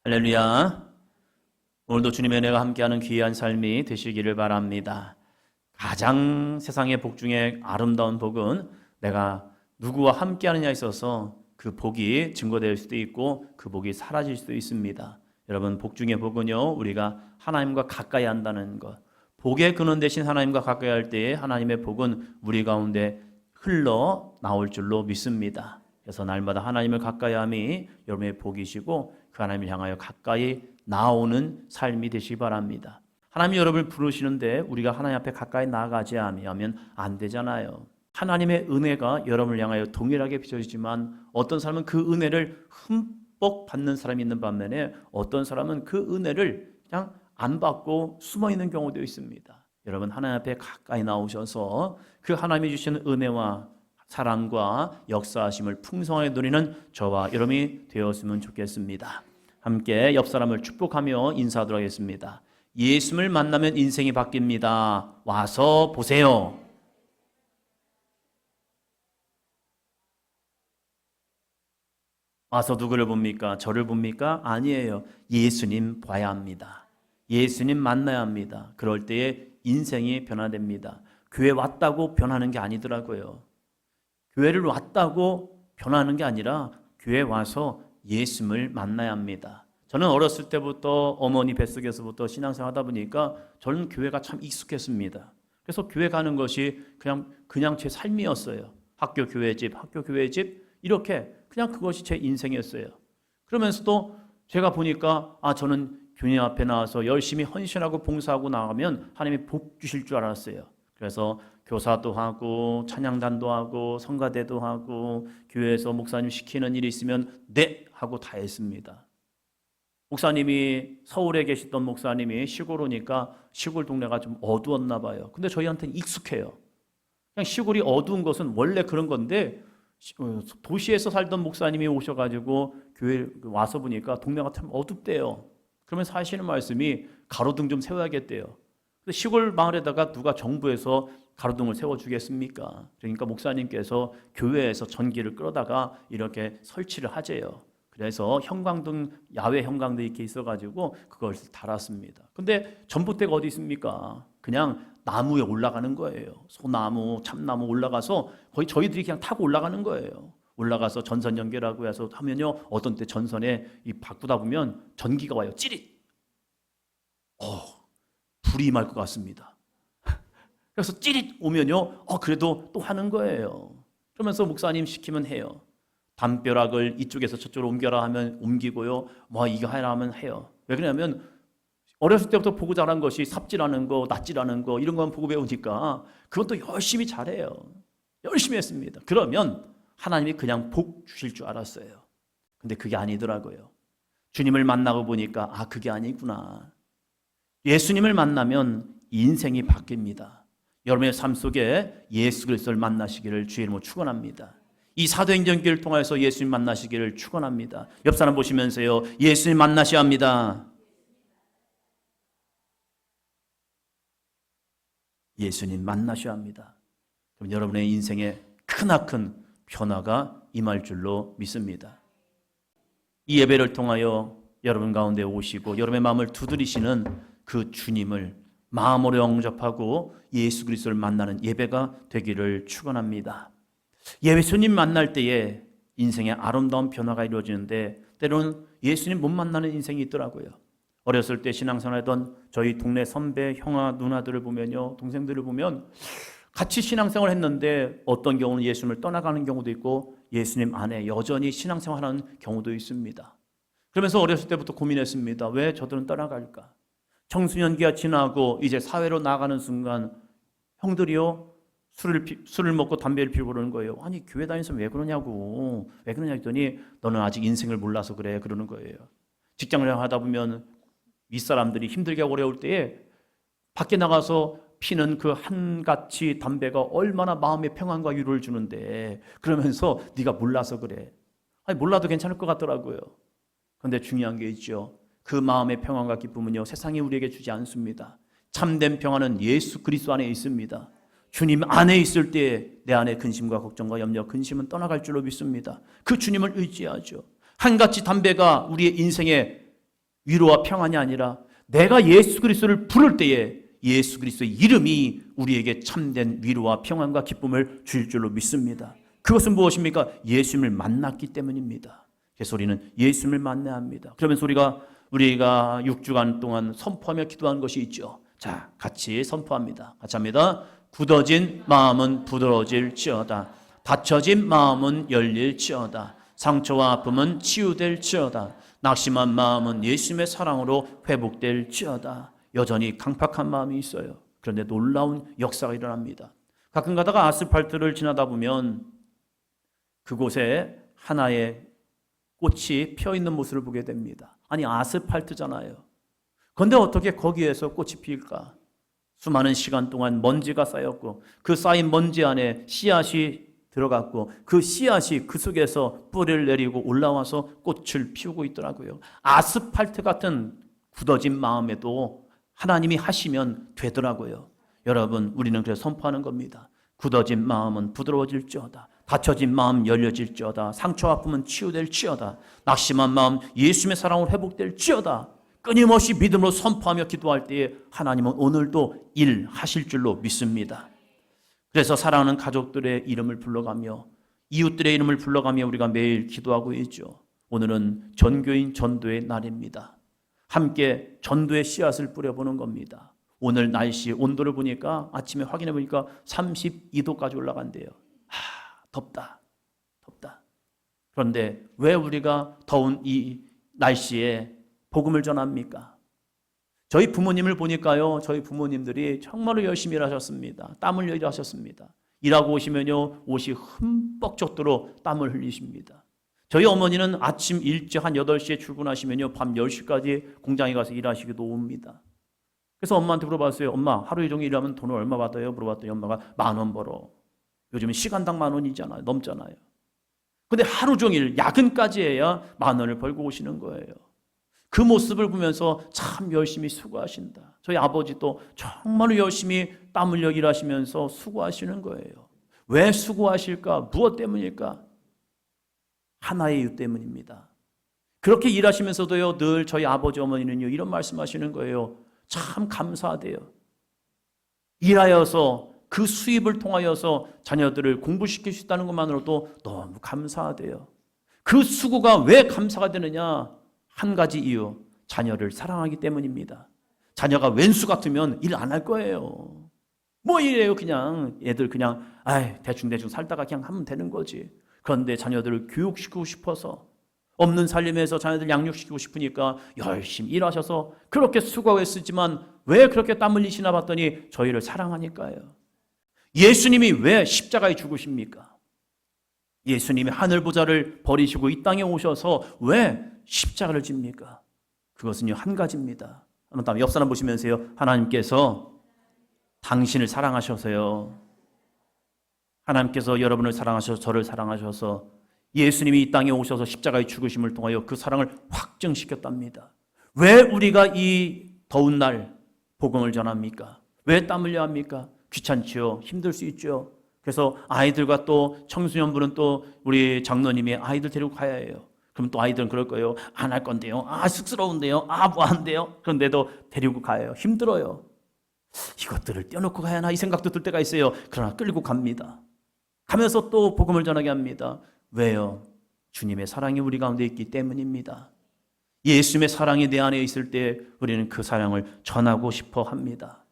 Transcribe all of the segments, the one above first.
할렐루야. 오늘도 주님의 은혜가 함께하는 귀한 삶이 되시기를 바랍니다. 가장 세상의 복 중에 아름다운 복은 내가 누구와 함께하느냐에 있어서 그 복이 증거될 수도 있고 그 복이 사라질 수도 있습니다. 여러분, 복 중의 복은요, 우리가 하나님과 가까이 한다는 것. 복의 근원 대신 하나님과 가까이 할 때에 하나님의 복은 우리 가운데 흘러 나올 줄로 믿습니다. 그래서 날마다 하나님을 가까이 함이 여러분의 복이시고 그 하나님을 향하여 가까이 나오는 삶이 되시기 바랍니다. 하나님이 여러분을 부르시는데 우리가 하나님 앞에 가까이 나아가지 않으면 안 되잖아요. 하나님의 은혜가 여러분을 향하여 동일하게 빚어지지만 어떤 사람은 그 은혜를 흠뻑 받는 사람이 있는 반면에 어떤 사람은 그 은혜를 그냥 안 받고 숨어있는 경우도 있습니다. 여러분, 하나님 앞에 가까이 나오셔서 그 하나님이 주시는 은혜와 사랑과 역사하심을 풍성하게 누리는 저와 여러분이 되었으면 좋겠습니다. 함께 옆 사람을 축복하며 인사하도록 하겠습니다. 예수를 만나면 인생이 바뀝니다. 와서 보세요. 와서 누구를 봅니까? 저를 봅니까? 아니에요. 예수님 봐야 합니다. 예수님 만나야 합니다. 그럴 때에 인생이 변화됩니다. 교회 왔다고 변하는 게 아니더라고요. 교회를 왔다고 변하는 게 아니라 교회 와서 예수를 만나야 합니다. 저는 어렸을 때부터 어머니 뱃속에서부터 신앙생활 하다 보니까 저는 교회가 참 익숙했습니다. 그래서 교회 가는 것이 그냥 제 삶이었어요. 학교 교회 집 이렇게 그냥 그것이 제 인생이었어요. 그러면서도 제가 보니까 저는 교회 앞에 나와서 열심히 헌신하고 봉사하고 나가면 하나님이 복 주실 줄 알았어요. 그래서 교사도 하고 찬양단도 하고 성가대도 하고 교회에서 목사님 시키는 일이 있으면 네 하고 다 했습니다. 목사님이 서울에 계시던 목사님이 시골 오니까 시골 동네가 좀 어두웠나 봐요. 근데 저희한테는 익숙해요. 그냥 시골이 어두운 것은 원래 그런 건데 도시에서 살던 목사님이 오셔가지고 교회 와서 보니까 동네가 참 어둡대요. 그러면서 하시는 말씀이 가로등 좀 세워야겠대요. 시골 마을에다가 누가 정부에서 가로등을 세워주겠습니까? 그러니까 목사님께서 교회에서 전기를 끌어다가 이렇게 설치를 하재요. 그래서 형광등, 야외 형광등 이렇게 있어가지고 그걸 달았습니다. 근데 전봇대가 어디 있습니까? 그냥 나무에 올라가는 거예요. 소나무, 참나무 올라가서 거의 저희들이 그냥 타고 올라가는 거예요. 올라가서 전선 연결하고 해서 하면요, 어떤 때 전선에 바꾸다 보면 전기가 와요. 찌릿! 불이 임할 것 같습니다. 그래서 찌릿 오면요, 그래도 또 하는 거예요. 그러면서 목사님 시키면 해요. 담벼락을 이쪽에서 저쪽으로 옮겨라 하면 옮기고요. 이거 하라 하면 해요. 왜 그러냐면 어렸을 때부터 보고 자란 것이 삽질하는 거, 낫질하는 거 이런 것만 보고 배우니까 그것도 열심히 잘해요. 열심히 했습니다. 그러면 하나님이 그냥 복 주실 줄 알았어요. 근데 그게 아니더라고요. 주님을 만나고 보니까 그게 아니구나. 예수님을 만나면 인생이 바뀝니다. 여러분의 삶 속에 예수 그리스도를 만나시기를 주의 이름으로 축원합니다. 이 사도행전기를 통해서 예수님 만나시기를 축원합니다. 옆 사람 보시면서요, 예수님 만나셔야 합니다. 예수님 만나셔야 합니다. 그럼 여러분의 인생에 크나큰 변화가 임할 줄로 믿습니다. 이 예배를 통하여 여러분 가운데 오시고 여러분의 마음을 두드리시는 그 주님을 마음으로 영접하고 예수 그리스도를 만나는 예배가 되기를 축원합니다. 예수님 만날 때에 인생의 아름다운 변화가 이루어지는데 때로는 예수님 못 만나는 인생이 있더라고요. 어렸을 때 신앙생활하던 저희 동네 선배, 형아, 누나들을 보면요, 동생들을 보면 같이 신앙생활을 했는데 어떤 경우는 예수님을 떠나가는 경우도 있고 예수님 안에 여전히 신앙생활하는 경우도 있습니다. 그러면서 어렸을 때부터 고민했습니다. 왜 저들은 떠나갈까? 청소년기가 지나고 이제 사회로 나가는 순간 형들이요, 술을 먹고 담배를 피우고 그러는 거예요. 아니, 교회 다니면서 왜 그러냐고. 왜 그러냐 했더니 너는 아직 인생을 몰라서 그래 그러는 거예요. 직장을 하다 보면 윗사람들이 힘들게 어려울 때에 밖에 나가서 피는 그 한가치 담배가 얼마나 마음의 평안과 위로를 주는데 그러면서 네가 몰라서 그래. 아니, 몰라도 괜찮을 것 같더라고요. 그런데 중요한 게 있죠. 그 마음의 평안과 기쁨은요, 세상이 우리에게 주지 않습니다. 참된 평안은 예수 그리스도 안에 있습니다. 주님 안에 있을 때 내 안에 근심과 걱정과 염려, 근심은 떠나갈 줄로 믿습니다. 그 주님을 의지하죠. 한가지 담배가 우리의 인생에 위로와 평안이 아니라 내가 예수 그리스도를 부를 때에 예수 그리스도의 이름이 우리에게 참된 위로와 평안과 기쁨을 줄 줄로 믿습니다. 그것은 무엇입니까? 예수님을 만났기 때문입니다. 그래서 우리는 예수님을 만나야 합니다. 그러면서 우리가 6주간 동안 선포하며 기도한 것이 있죠. 자, 같이 선포합니다. 같이 합니다. 굳어진 마음은 부드러워질지어다. 닫혀진 마음은 열릴지어다. 상처와 아픔은 치유될지어다. 낙심한 마음은 예수님의 사랑으로 회복될지어다. 여전히 강팍한 마음이 있어요. 그런데 놀라운 역사가 일어납니다. 가끔 가다가 아스팔트를 지나다 보면 그곳에 하나의 꽃이 펴있는 모습을 보게 됩니다. 아니, 아스팔트잖아요. 그런데 어떻게 거기에서 꽃이 피울까? 수많은 시간 동안 먼지가 쌓였고 그 쌓인 먼지 안에 씨앗이 들어갔고 그 씨앗이 그 속에서 뿌리를 내리고 올라와서 꽃을 피우고 있더라고요. 아스팔트 같은 굳어진 마음에도 하나님이 하시면 되더라고요. 여러분, 우리는 그래서 선포하는 겁니다. 굳어진 마음은 부드러워질지어다. 닫혀진 마음 열려질지어다. 상처 아픔은 치유될지어다. 낙심한 마음 예수님의 사랑으로 회복될지어다. 끊임없이 믿음으로 선포하며 기도할 때에 하나님은 오늘도 일하실 줄로 믿습니다. 그래서 사랑하는 가족들의 이름을 불러가며 이웃들의 이름을 불러가며 우리가 매일 기도하고 있죠. 오늘은 전교인 전도의 날입니다. 함께 전도의 씨앗을 뿌려보는 겁니다. 오늘 날씨 온도를 보니까 아침에 확인해 보니까 32도까지 올라간대요. 덥다. 그런데 왜 우리가 더운 이 날씨에 복음을 전합니까? 저희 부모님을 보니까요, 저희 부모님들이 정말로 열심히 일하셨습니다. 땀 흘려 일하셨습니다. 일하고 오시면요, 옷이 흠뻑 젖도록 땀을 흘리십니다. 저희 어머니는 아침 일찍 한 8시에 출근하시면요, 밤 10시까지 공장에 가서 일하시기도 옵니다. 그래서 엄마한테 물어봤어요. 엄마, 하루 종일 일하면 돈을 얼마 받아요? 물어봤더니 엄마가 10,000원 벌어. 요즘은 시간당 10,000원이잖아요. 넘잖아요. 근데 하루 종일 야근까지 해야 10,000원을 벌고 오시는 거예요. 그 모습을 보면서 참 열심히 수고하신다. 저희 아버지도 정말로 열심히 땀 흘려 일하시면서 수고하시는 거예요. 왜 수고하실까? 무엇 때문일까? 하나의 이유 때문입니다. 그렇게 일하시면서도요, 늘 저희 아버지 어머니는요, 이런 말씀하시는 거예요. 참 감사하대요. 일하여서 그 수입을 통하여서 자녀들을 공부시킬 수 있다는 것만으로도 너무 감사하대요. 그 수고가 왜 감사가 되느냐? 한 가지 이유, 자녀를 사랑하기 때문입니다. 자녀가 왼수 같으면 일 안 할 거예요. 뭐 이래요, 그냥. 애들 그냥 대충 살다가 그냥 하면 되는 거지. 그런데 자녀들을 교육시키고 싶어서, 없는 살림에서 자녀들 양육시키고 싶으니까 열심히 일하셔서 그렇게 수고했지만 왜 그렇게 땀 흘리시나 봤더니 저희를 사랑하니까요. 예수님이 왜 십자가에 죽으십니까? 예수님이 하늘보좌를 버리시고 이 땅에 오셔서 왜 십자가를 집니까? 그것은요, 한 가지입니다. 한번 옆 사람 보시면서요, 하나님께서 당신을 사랑하셔서요, 하나님께서 여러분을 사랑하셔서 저를 사랑하셔서 예수님이 이 땅에 오셔서 십자가의 죽으심을 통하여 그 사랑을 확증시켰답니다. 왜 우리가 이 더운 날 복음을 전합니까? 왜 땀 흘려 합니까? 귀찮지요. 힘들 수 있죠. 그래서 아이들과 또 청소년부는 또 우리 장로님이 아이들 데리고 가야 해요. 그럼 또 아이들은 그럴 거예요. 안 할 건데요. 쑥스러운데요. 뭐 한데요. 그런데도 데리고 가요. 힘들어요. 이것들을 떼어놓고 가야 하나 이 생각도 들 때가 있어요. 그러나 끌고 갑니다. 가면서 또 복음을 전하게 합니다. 왜요? 주님의 사랑이 우리 가운데 있기 때문입니다. 예수님의 사랑이 내 안에 있을 때 우리는 그 사랑을 전하고 싶어 합니다.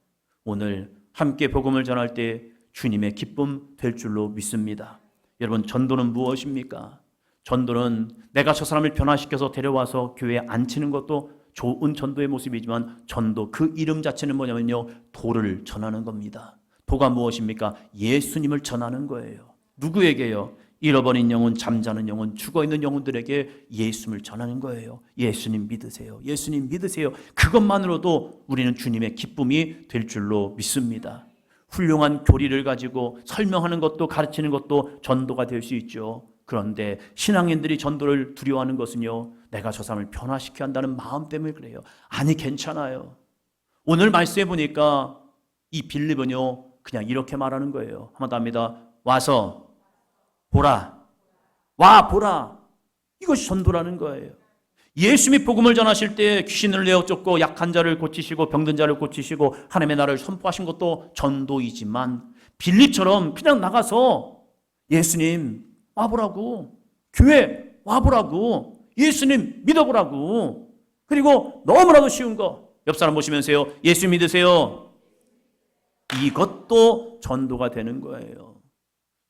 오늘 함께 복음을 전할 때 주님의 기쁨 될 줄로 믿습니다. 여러분, 전도는 무엇입니까? 전도는 내가 저 사람을 변화시켜서 데려와서 교회에 앉히는 것도 좋은 전도의 모습이지만 전도 그 이름 자체는 뭐냐면요, 도를 전하는 겁니다. 도가 무엇입니까? 예수님을 전하는 거예요. 누구에게요? 잃어버린 영혼, 잠자는 영혼, 죽어있는 영혼들에게 예수님을 전하는 거예요. 예수님 믿으세요. 예수님 믿으세요. 그것만으로도 우리는 주님의 기쁨이 될 줄로 믿습니다. 훌륭한 교리를 가지고 설명하는 것도 가르치는 것도 전도가 될 수 있죠. 그런데 신앙인들이 전도를 두려워하는 것은요, 내가 저 사람을 변화시켜야 한다는 마음 때문에 그래요. 아니, 괜찮아요. 오늘 말씀해 보니까 이 빌립은요, 그냥 이렇게 말하는 거예요. 한번 더 합니다. 와서 보라. 와 보라. 이것이 전도라는 거예요. 예수님이 복음을 전하실 때 귀신을 내어 쫓고 약한 자를 고치시고 병든 자를 고치시고 하나님의 나라를 선포하신 것도 전도이지만 빌립처럼 그냥 나가서 예수님 와보라고, 교회 와보라고, 예수님 믿어보라고, 그리고 너무나도 쉬운 거 옆 사람 보시면서요, 예수 믿으세요. 이것도 전도가 되는 거예요.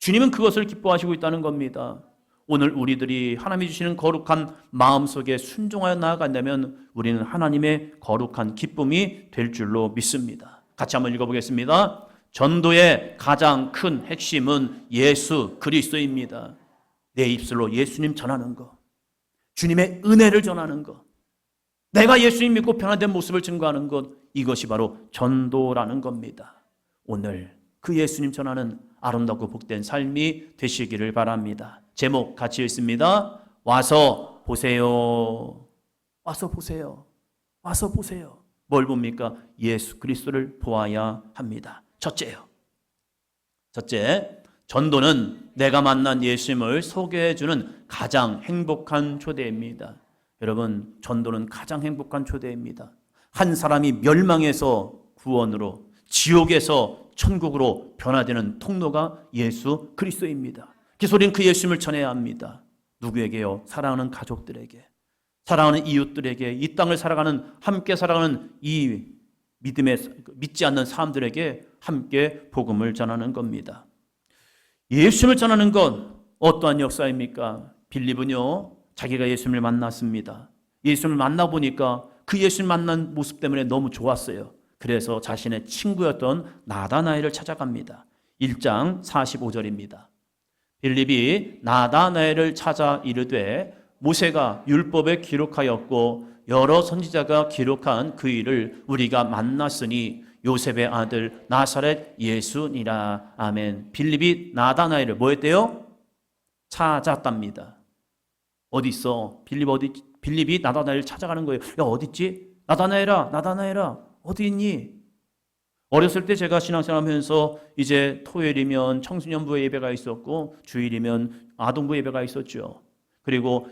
주님은 그것을 기뻐하시고 있다는 겁니다. 오늘 우리들이 하나님이 주시는 거룩한 마음속에 순종하여 나아간다면 우리는 하나님의 거룩한 기쁨이 될 줄로 믿습니다. 같이 한번 읽어보겠습니다. 전도의 가장 큰 핵심은 예수 그리스도입니다. 내 입술로 예수님 전하는 것, 주님의 은혜를 전하는 것, 내가 예수님 믿고 변화된 모습을 증거하는 것, 이것이 바로 전도라는 겁니다. 오늘 그 예수님 전하는 아름답고 복된 삶이 되시기를 바랍니다. 제목 같이 읽습니다. 와서 보세요. 와서 보세요. 와서 보세요. 뭘 봅니까? 예수 그리스도를 보아야 합니다. 첫째, 전도는 내가 만난 예수님을 소개해주는 가장 행복한 초대입니다. 여러분, 전도는 가장 행복한 초대입니다. 한 사람이 멸망에서 구원으로, 지옥에서 천국으로 변화되는 통로가 예수 그리스도입니다. 그래서 우리는 그 예수님을 전해야 합니다. 누구에게요? 사랑하는 가족들에게, 사랑하는 이웃들에게, 이 땅을 살아가는, 함께 살아가는 이 믿지 않는 사람들에게 함께 복음을 전하는 겁니다. 예수님을 전하는 건 어떠한 역사입니까? 빌립은요, 자기가 예수님을 만났습니다. 예수님을 만나보니까 그 예수님 만난 모습 때문에 너무 좋았어요. 그래서 자신의 친구였던 나다나엘을 찾아갑니다. 1장 45절입니다. 빌립이 나다나엘을 찾아 이르되 모세가 율법에 기록하였고 여러 선지자가 기록한 그 일을 우리가 만났으니 요셉의 아들 나사렛 예수니라. 아멘. 빌립이 나다나엘을 뭐 했대요? 찾았답니다. 어디 있어? 빌립이 나다나엘을 찾아가는 거예요. 야, 어디 있지? 나다나엘아, 어디 있니? 어렸을 때 제가 신앙생활하면서 이제 토요일이면 청소년부 예배가 있었고 주일이면 아동부 예배가 있었죠. 그리고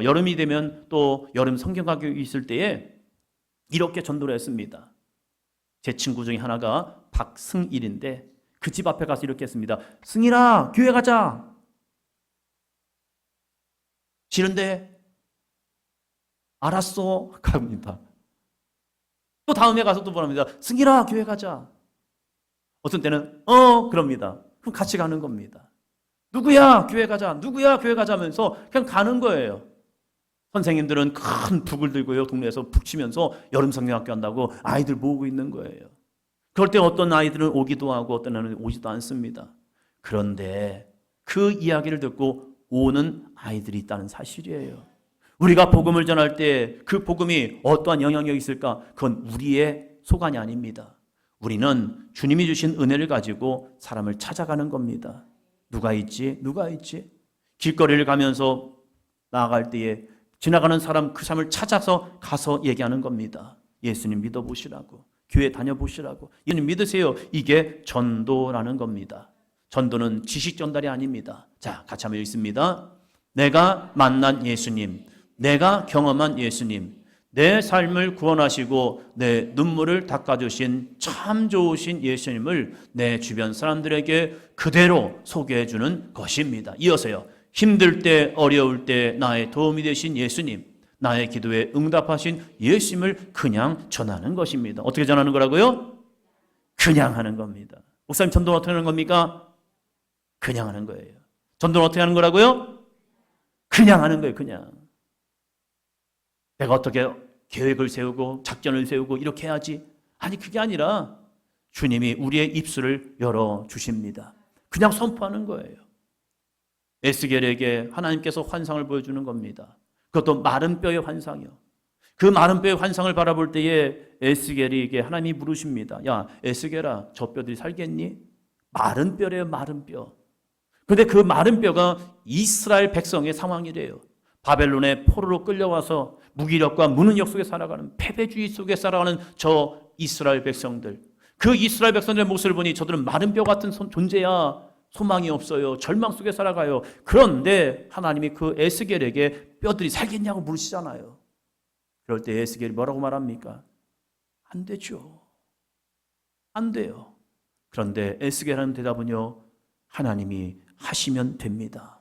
여름이 되면 또 여름 성경학교 있을 때에 이렇게 전도를 했습니다. 제 친구 중에 하나가 박승일인데 그 집 앞에 가서 이렇게 했습니다. 승일아, 교회 가자. 싫은데? 알았어. 갑니다. 또 다음에 가서 또 뭐랍니다. 승일아, 교회 가자. 어떤 때는 그럽니다. 그럼 같이 가는 겁니다. 누구야, 교회 가자. 누구야, 교회 가자 하면서 그냥 가는 거예요. 선생님들은 큰 북을 들고요, 동네에서 북 치면서 여름 성경학교 한다고 아이들 모으고 있는 거예요. 그럴 때 어떤 아이들은 오기도 하고 어떤 아이들은 오지도 않습니다. 그런데 그 이야기를 듣고 오는 아이들이 있다는 사실이에요. 우리가 복음을 전할 때 그 복음이 어떠한 영향력이 있을까? 그건 우리의 소관이 아닙니다. 우리는 주님이 주신 은혜를 가지고 사람을 찾아가는 겁니다. 누가 있지? 길거리를 가면서 나아갈 때에 지나가는 사람, 그 사람을 찾아서 가서 얘기하는 겁니다. 예수님 믿어보시라고, 교회 다녀보시라고, 예수님 믿으세요. 이게 전도라는 겁니다. 전도는 지식 전달이 아닙니다. 자, 같이 한번 읽습니다. 내가 만난 예수님, 내가 경험한 예수님, 내 삶을 구원하시고 내 눈물을 닦아주신 참 좋으신 예수님을 내 주변 사람들에게 그대로 소개해주는 것입니다. 이어서요. 힘들 때, 어려울 때 나의 도움이 되신 예수님, 나의 기도에 응답하신 예수님을 그냥 전하는 것입니다. 어떻게 전하는 거라고요? 그냥 하는 겁니다. 목사님, 전도는 어떻게 하는 겁니까? 그냥 하는 거예요. 전도는 어떻게 하는 거라고요? 그냥 하는 거예요. 그냥. 내가 어떻게 계획을 세우고 작전을 세우고 이렇게 해야지. 아니, 그게 아니라 주님이 우리의 입술을 열어주십니다. 그냥 선포하는 거예요. 에스겔에게 하나님께서 환상을 보여주는 겁니다. 그것도 마른 뼈의 환상이요. 그 마른 뼈의 환상을 바라볼 때에 에스겔에게 하나님이 물으십니다. 야, 에스겔아, 저 뼈들이 살겠니? 마른 뼈래요, 마른 뼈. 그런데 그 마른 뼈가 이스라엘 백성의 상황이래요. 바벨론의 포로로 끌려와서 무기력과 무능력 속에 살아가는, 패배주의 속에 살아가는 저 이스라엘 백성들. 그 이스라엘 백성들의 모습을 보니 저들은 마른 뼈 같은 존재야. 소망이 없어요. 절망 속에 살아가요. 그런데 하나님이 그 에스겔에게 뼈들이 살겠냐고 물으시잖아요. 그럴 때 에스겔이 뭐라고 말합니까? 안 되죠. 안 돼요. 그런데 에스겔 하는 대답은요, 하나님이 하시면 됩니다.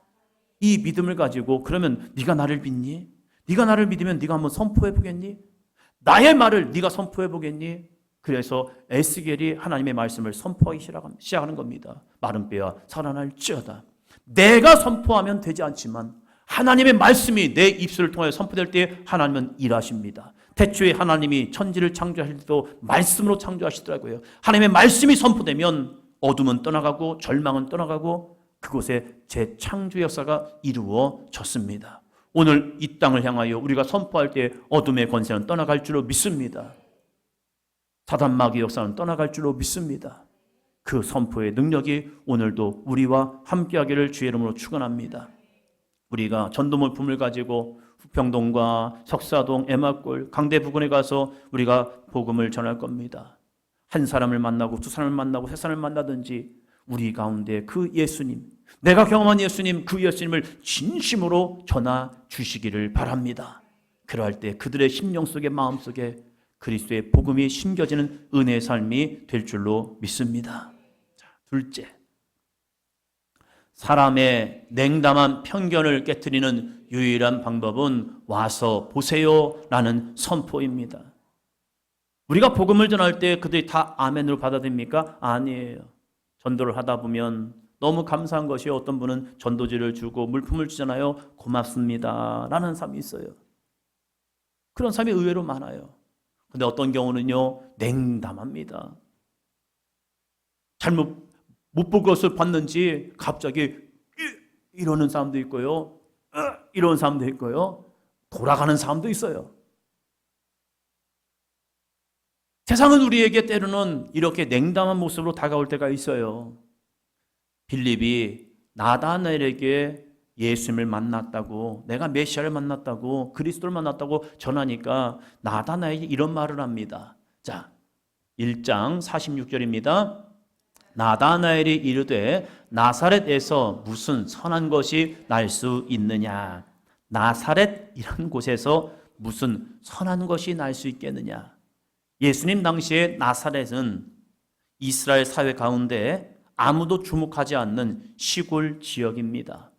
이 믿음을 가지고, 그러면 네가 나를 믿니? 네가 나를 믿으면 네가 한번 선포해 보겠니? 나의 말을 네가 선포해 보겠니? 그래서 에스겔이 하나님의 말씀을 선포하기 시작하는 겁니다. 마른 뼈야 살아날지어다. 내가 선포하면 되지 않지만 하나님의 말씀이 내 입술을 통하여 선포될 때 하나님은 일하십니다. 태초에 하나님이 천지를 창조하실 때도 말씀으로 창조하시더라고요. 하나님의 말씀이 선포되면 어둠은 떠나가고 절망은 떠나가고 그곳에 재창조 역사가 이루어졌습니다. 오늘 이 땅을 향하여 우리가 선포할 때 어둠의 권세는 떠나갈 줄로 믿습니다. 사단 마귀의 역사는 떠나갈 줄로 믿습니다. 그 선포의 능력이 오늘도 우리와 함께하기를 주의 이름으로 축원합니다. 우리가 전도물품을 가지고 후평동과 석사동, 애막골, 강대 부근에 가서 우리가 복음을 전할 겁니다. 한 사람을 만나고 두 사람을 만나고 세 사람을 만나든지 우리 가운데 그 예수님, 내가 경험한 예수님, 그 예수님을 진심으로 전하 주시기를 바랍니다. 그럴 때 그들의 심령 속에 마음 속에 그리스도의 복음이 심겨지는 은혜의 삶이 될 줄로 믿습니다. 자, 둘째, 사람의 냉담한 편견을 깨트리는 유일한 방법은 와서 보세요라는 선포입니다. 우리가 복음을 전할 때 그들이 다 아멘으로 받아들입니까? 아니에요. 전도를 하다 보면 너무 감사한 것이 어떤 분은 전도지를 주고 물품을 주잖아요. 고맙습니다 라는 사람이 있어요. 그런 사람이 의외로 많아요. 근데 어떤 경우는요, 냉담합니다. 잘못 못 볼 것을 봤는지 갑자기 이러는 사람도 있고요, 이러는 사람도 있고요, 돌아가는 사람도 있어요. 세상은 우리에게 때로는 이렇게 냉담한 모습으로 다가올 때가 있어요. 빌립이 나다나엘에게 예수님을 만났다고, 내가 메시아를 만났다고, 그리스도를 만났다고 전하니까 나다나엘이 이런 말을 합니다. 자, 1장 46절입니다. 나다나엘이 이르되 나사렛에서 무슨 선한 것이 날 수 있느냐? 나사렛이라는 곳에서 무슨 선한 것이 날 수 있겠느냐? 예수님 당시에 나사렛은 이스라엘 사회 가운데 아무도 주목하지 않는 시골 지역입니다.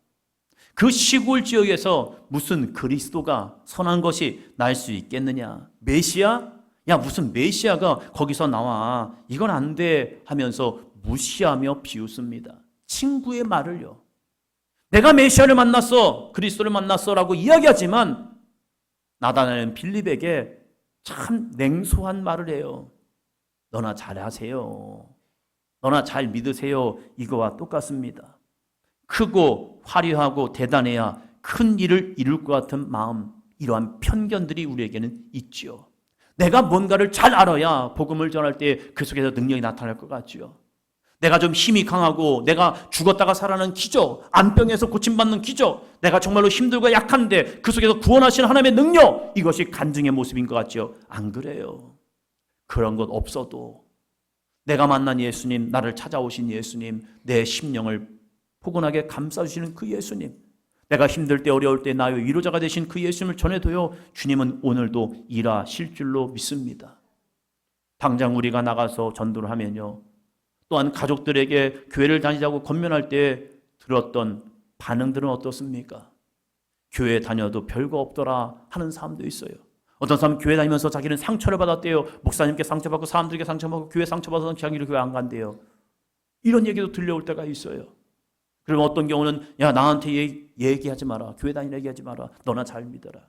그 시골 지역에서 무슨 그리스도가 선한 것이 날 수 있겠느냐? 메시아? 야, 무슨 메시아가 거기서 나와? 이건 안 돼 하면서 무시하며 비웃습니다. 친구의 말을요. 내가 메시아를 만났어, 그리스도를 만났어라고 이야기하지만 나다나엘은 빌립에게 참 냉소한 말을 해요. 너나 잘하세요. 너나 잘 믿으세요. 이거와 똑같습니다. 크고 화려하고 대단해야 큰 일을 이룰 것 같은 마음, 이러한 편견들이 우리에게는 있지요. 내가 뭔가를 잘 알아야 복음을 전할 때 그 속에서 능력이 나타날 것 같지요. 내가 좀 힘이 강하고 내가 죽었다가 살아나는 기적, 안병에서 고침받는 기적, 내가 정말로 힘들고 약한데 그 속에서 구원하시는 하나님의 능력, 이것이 간증의 모습인 것 같죠. 안 그래요. 그런 것 없어도 내가 만난 예수님, 나를 찾아오신 예수님, 내 심령을 포근하게 감싸주시는 그 예수님, 내가 힘들 때 어려울 때 나의 위로자가 되신 그 예수님을 전해도요, 주님은 오늘도 일하실 줄로 믿습니다. 당장 우리가 나가서 전도를 하면요, 또한 가족들에게 교회를 다니자고 권면할 때 들었던 반응들은 어떻습니까? 교회 다녀도 별거 없더라 하는 사람도 있어요. 어떤 사람은 교회 다니면서 자기는 상처를 받았대요. 목사님께 상처받고 사람들에게 상처받고 교회 상처받아서 자기를 교회 안 간대요. 이런 얘기도 들려올 때가 있어요. 그러면 어떤 경우는 야, 나한테 얘기하지 마라. 교회 다니라 얘기하지 마라. 너나 잘 믿어라.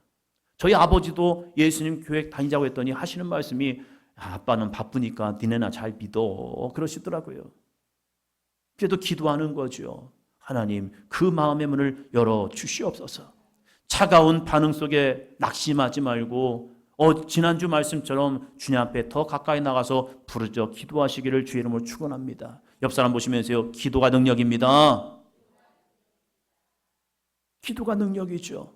저희 아버지도 예수님 교회 다니자고 했더니 하시는 말씀이 아빠는 바쁘니까 니네나 잘 믿어 그러시더라고요. 그래도 기도하는 거죠. 하나님, 그 마음의 문을 열어 주시옵소서. 차가운 반응 속에 낙심하지 말고 지난주 말씀처럼 주님 앞에 더 가까이 나가서 부르짖어 기도하시기를 주의 이름으로 축원합니다. 옆 사람 보시면서요, 기도가 능력입니다. 기도가 능력이죠.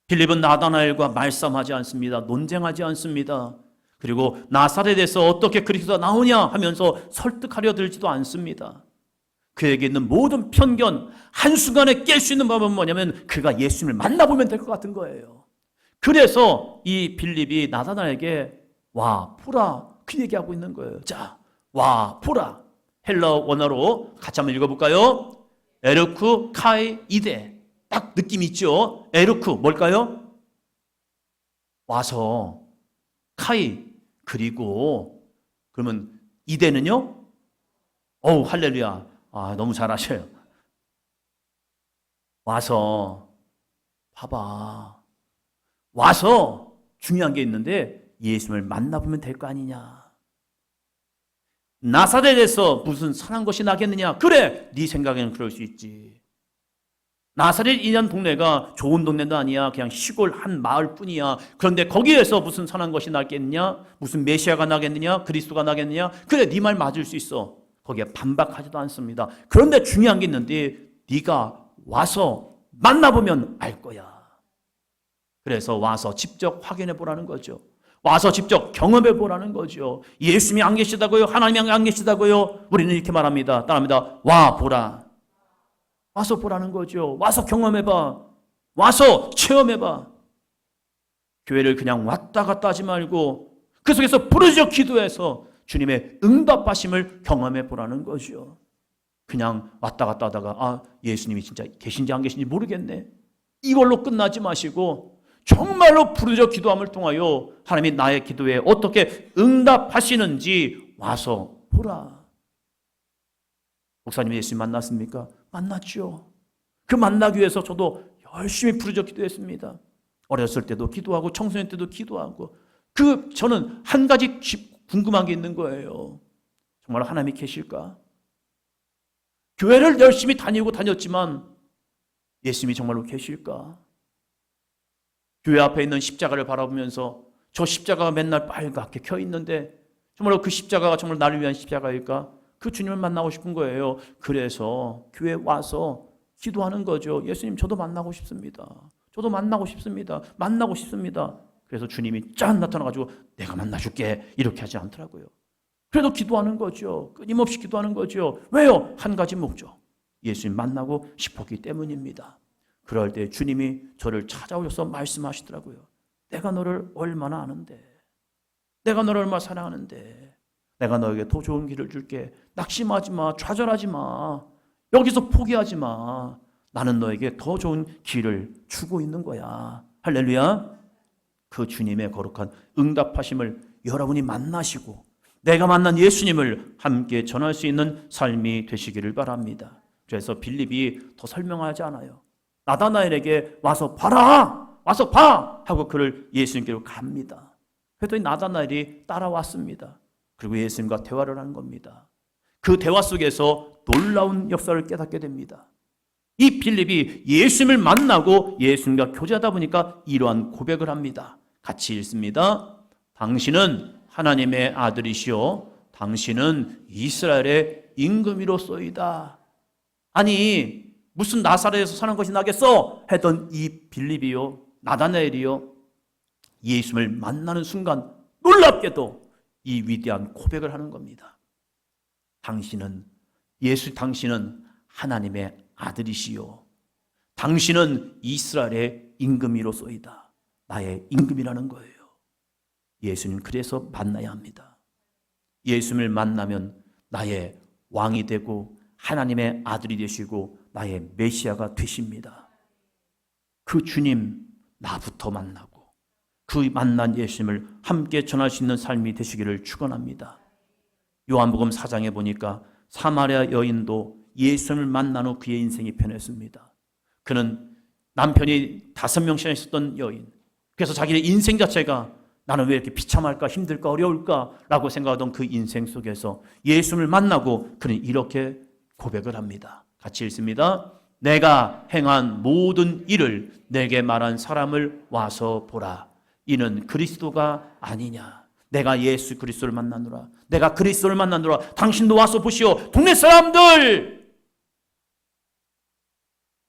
빌립은 나다나엘과 말싸움하지 않습니다. 논쟁하지 않습니다. 그리고 나사렛에서 어떻게 그리스도가 나오냐 하면서 설득하려 들지도 않습니다. 그에게 있는 모든 편견 한순간에 깰 수 있는 방법은 뭐냐면 그가 예수님을 만나보면 될 것 같은 거예요. 그래서 이 빌립이 나다나에게 와 보라 그 얘기하고 있는 거예요. 자, 와 보라. 헬라어 원어로 같이 한번 읽어볼까요? 에르쿠 카이 이데. 딱 느낌 있죠? 에르쿠 뭘까요? 와서, 카이 그리고 그러면 이데는요? 어우 할렐루야. 너무 잘하셔요. 와서 봐봐. 와서 중요한 게 있는데 예수님을 만나보면 될 거 아니냐. 나사렛에서 무슨 선한 것이 나겠느냐. 그래, 네 생각에는 그럴 수 있지. 나사렛이라는 동네가 좋은 동네도 아니야. 그냥 시골 한 마을 뿐이야. 그런데 거기에서 무슨 선한 것이 나겠느냐? 무슨 메시아가 나겠느냐? 그리스도가 나겠느냐? 그래, 네 말 맞을 수 있어. 거기에 반박하지도 않습니다. 그런데 중요한 게 있는데 네가 와서 만나보면 알 거야. 그래서 와서 직접 확인해 보라는 거죠. 와서 직접 경험해 보라는 거죠. 예수님이 안 계시다고요? 하나님이 안 계시다고요? 우리는 이렇게 말합니다. 따라합니다. 와 보라. 와서 보라는 거죠. 와서 경험해봐. 와서 체험해봐. 교회를 그냥 왔다 갔다 하지 말고 그 속에서 부르짖어 기도해서 주님의 응답하심을 경험해 보라는 거죠. 그냥 왔다 갔다 하다가 예수님이 진짜 계신지 안 계신지 모르겠네. 이걸로 끝나지 마시고 정말로 부르짖어 기도함을 통하여 하나님이 나의 기도에 어떻게 응답하시는지 와서 보라. 목사님 예수님 만났습니까? 만났죠. 그 만나기 위해서 저도 열심히 부르짖어 기도했습니다. 어렸을 때도 기도하고 청소년 때도 기도하고 저는 한 가지 궁금한 게 있는 거예요. 정말 하나님이 계실까? 교회를 열심히 다녔지만 예수님이 정말로 계실까? 교회 앞에 있는 십자가를 바라보면서 저 십자가가 맨날 빨갛게 켜 있는데 정말로 그 십자가가 정말 나를 위한 십자가일까? 그 주님을 만나고 싶은 거예요. 그래서 교회에 와서 기도하는 거죠. 예수님 저도 만나고 싶습니다. 저도 만나고 싶습니다. 만나고 싶습니다. 그래서 주님이 짠 나타나가지고 내가 만나줄게 이렇게 하지 않더라고요. 그래도 기도하는 거죠. 끊임없이 기도하는 거죠. 왜요? 한 가지 목적. 예수님 만나고 싶었기 때문입니다. 그럴 때 주님이 저를 찾아오셔서 말씀하시더라고요. 내가 너를 얼마나 아는데, 내가 너를 얼마나 사랑하는데, 내가 너에게 더 좋은 길을 줄게. 낙심하지 마, 좌절하지 마, 여기서 포기하지 마. 나는 너에게 더 좋은 길을 주고 있는 거야. 할렐루야. 그 주님의 거룩한 응답하심을 여러분이 만나시고 내가 만난 예수님을 함께 전할 수 있는 삶이 되시기를 바랍니다. 그래서 빌립이 더 설명하지 않아요. 나다나엘에게 와서 봐라, 와서 봐 하고 그를 예수님께로 갑니다. 그랬더니 나다나엘이 따라왔습니다. 그리고 예수님과 대화를 하는 겁니다. 그 대화 속에서 놀라운 역사를 깨닫게 됩니다. 이 빌립이 예수님을 만나고 예수님과 교제하다 보니까 이러한 고백을 합니다. 같이 읽습니다. 당신은 하나님의 아들이시오. 당신은 이스라엘의 임금이로소이다. 아니 무슨 나사렛에서 사는 것이 나겠어? 했던 이 빌립이요, 나다나엘이요, 예수님을 만나는 순간 놀랍게도 이 위대한 고백을 하는 겁니다. 당신은 하나님의 아들이시요. 당신은 이스라엘의 임금이로소이다. 나의 임금이라는 거예요. 예수님 그래서 만나야 합니다. 예수님을 만나면 나의 왕이 되고 하나님의 아들이 되시고 나의 메시아가 되십니다. 그 주님 나부터 만나고 그 만난 예수님을 함께 전할 수 있는 삶이 되시기를 축원합니다. 요한복음 4장에 보니까 사마리아 여인도 예수님을 만난 후 그의 인생이 변했습니다. 그는 남편이 5명씩 있었던 여인, 그래서 자기의 인생 자체가 나는 왜 이렇게 비참할까, 힘들까, 어려울까 라고 생각하던 그 인생 속에서 예수님을 만나고 그는 이렇게 고백을 합니다. 같이 읽습니다. 내가 행한 모든 일을 내게 말한 사람을 와서 보라. 이는 그리스도가 아니냐. 내가 예수 그리스도를 만나노라. 내가 그리스도를 만나노라. 당신도 와서 보시오. 동네 사람들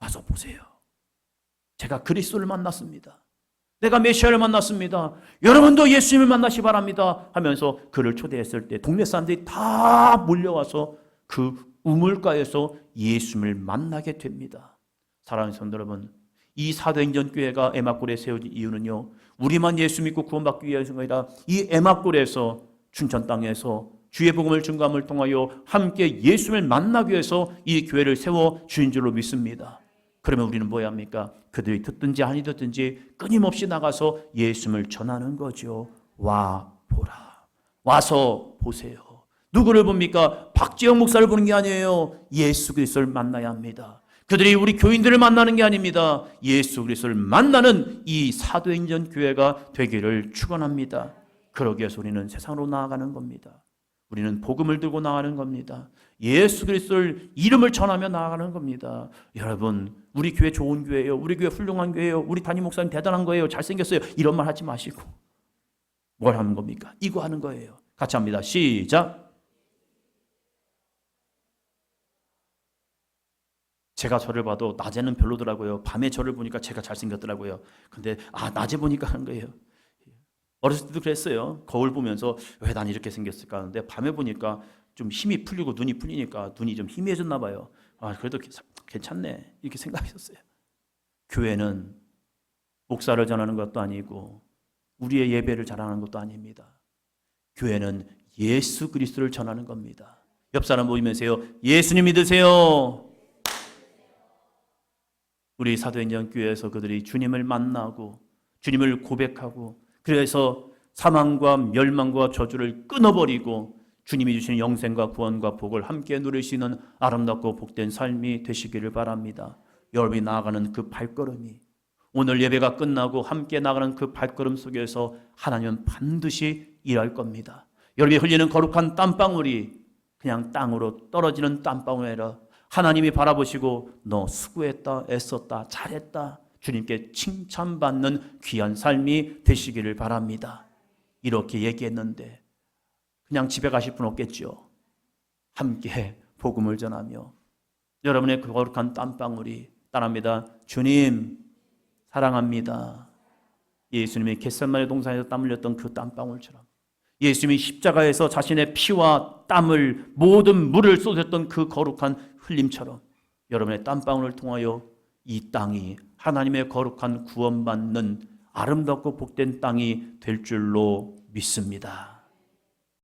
와서 보세요. 제가 그리스도를 만났습니다. 내가 메시아를 만났습니다. 여러분도 예수님을 만나시 바랍니다 하면서 그를 초대했을 때 동네 사람들이 다 몰려와서 그 우물가에서 예수님을 만나게 됩니다. 사랑하는 성도 여러분, 이 사도행전 교회가 에마골에 세워진 이유는요, 우리만 예수 믿고 구원받기 위해서가 아니라 이 에마골에서 춘천 땅에서 주의 복음을 증거함을 통하여 함께 예수를 만나기 위해서 이 교회를 세워 주신 줄로 믿습니다. 그러면 우리는 뭐야 합니까? 그들이 듣든지 아니 듣든지 끊임없이 나가서 예수를 전하는 거죠. 와 보라. 와서 보세요. 누구를 봅니까? 박지영 목사를 보는 게 아니에요. 예수 그리스도를 만나야 합니다. 그들이 우리 교인들을 만나는 게 아닙니다. 예수 그리스도를 만나는 이 사도행전 교회가 되기를 축원합니다. 그러기 위해서 우리는 세상으로 나아가는 겁니다. 우리는 복음을 들고 나가는 겁니다. 예수 그리스도를 이름을 전하며 나아가는 겁니다. 여러분, 우리 교회 좋은 교회예요. 우리 교회 훌륭한 교회예요. 우리 담임 목사님 대단한 거예요. 잘생겼어요. 이런 말 하지 마시고 뭘 하는 겁니까? 이거 하는 거예요. 같이 합니다. 시작. 제가 저를 봐도 낮에는 별로더라고요. 밤에 저를 보니까 제가 잘생겼더라고요. 근데 낮에 보니까 하는 거예요. 어렸을 때도 그랬어요. 거울 보면서 왜 난 이렇게 생겼을까 하는데 밤에 보니까 좀 힘이 풀리고 눈이 풀리니까 눈이 좀 희미해졌나 봐요. 그래도 괜찮네 이렇게 생각했었어요. 교회는 목사를 전하는 것도 아니고 우리의 예배를 자랑하는 것도 아닙니다. 교회는 예수 그리스도를 전하는 겁니다. 옆 사람 보이면서요, 예수님 믿으세요. 우리 사도행전 교회에서 그들이 주님을 만나고 주님을 고백하고 그래서 사망과 멸망과 저주를 끊어버리고 주님이 주시는 영생과 구원과 복을 함께 누릴 수 있는 아름답고 복된 삶이 되시기를 바랍니다. 여러분이 나아가는 그 발걸음이, 오늘 예배가 끝나고 함께 나가는 그 발걸음 속에서 하나님은 반드시 일할 겁니다. 여러분이 흘리는 거룩한 땀방울이 그냥 땅으로 떨어지는 땀방울이 아니라 하나님이 바라보시고 너 수고했다, 애썼다, 잘했다, 주님께 칭찬받는 귀한 삶이 되시기를 바랍니다. 이렇게 얘기했는데 그냥 집에 가실 분 없겠죠. 함께 복음을 전하며 여러분의 그 거룩한 땀방울이 따라합니다. 주님 사랑합니다. 예수님이 겟세마네 동산에서 땀 흘렸던 그 땀방울처럼, 예수님이 십자가에서 자신의 피와 땀을 모든 물을 쏟았던 그 거룩한 흘림처럼 여러분의 땀방울을 통하여 이 땅이 하나님의 거룩한 구원받는 아름답고 복된 땅이 될 줄로 믿습니다.